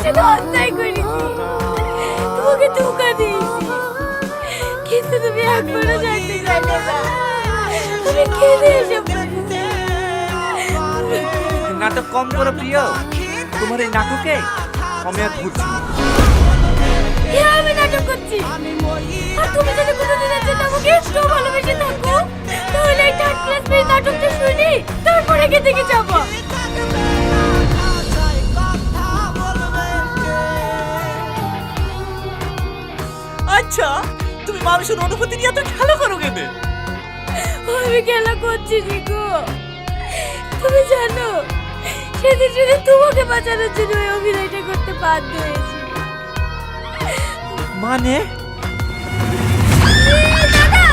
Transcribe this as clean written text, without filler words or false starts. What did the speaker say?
শুধু অন্যায় করেছি, তোমাকে ধোঁকা দিয়েছি, কিন্তু তুমি একবারও জানতে চাইলে না। আমি কেঁদে এসব বলেছি। নাটক কম করো প্রিয়, তোমার এই নাটকে আমি আর ঘুরছি না। হ্যাঁ, আমি নাটক করছি। আর তুমি যদি কোনোদিনের জন্য আমাকে একটু ভালোবেসে থাকো, তাহলে এই থার্ড ক্লাস মেয়ে নাটকটা শুনি, তারপরে এখান থেকে যাবো। আচ্ছা, তুমি মানুষের অনুভূতি নিয়ে এত খেলা করো কেন? আমি খেলা করছি গো। তুমি জানো, সেদিন শুধু তোমাকে বাঁচানোর জন্য ওই অভিনয়টা করতে বাধ্য হয়েছি। মানে দাদা,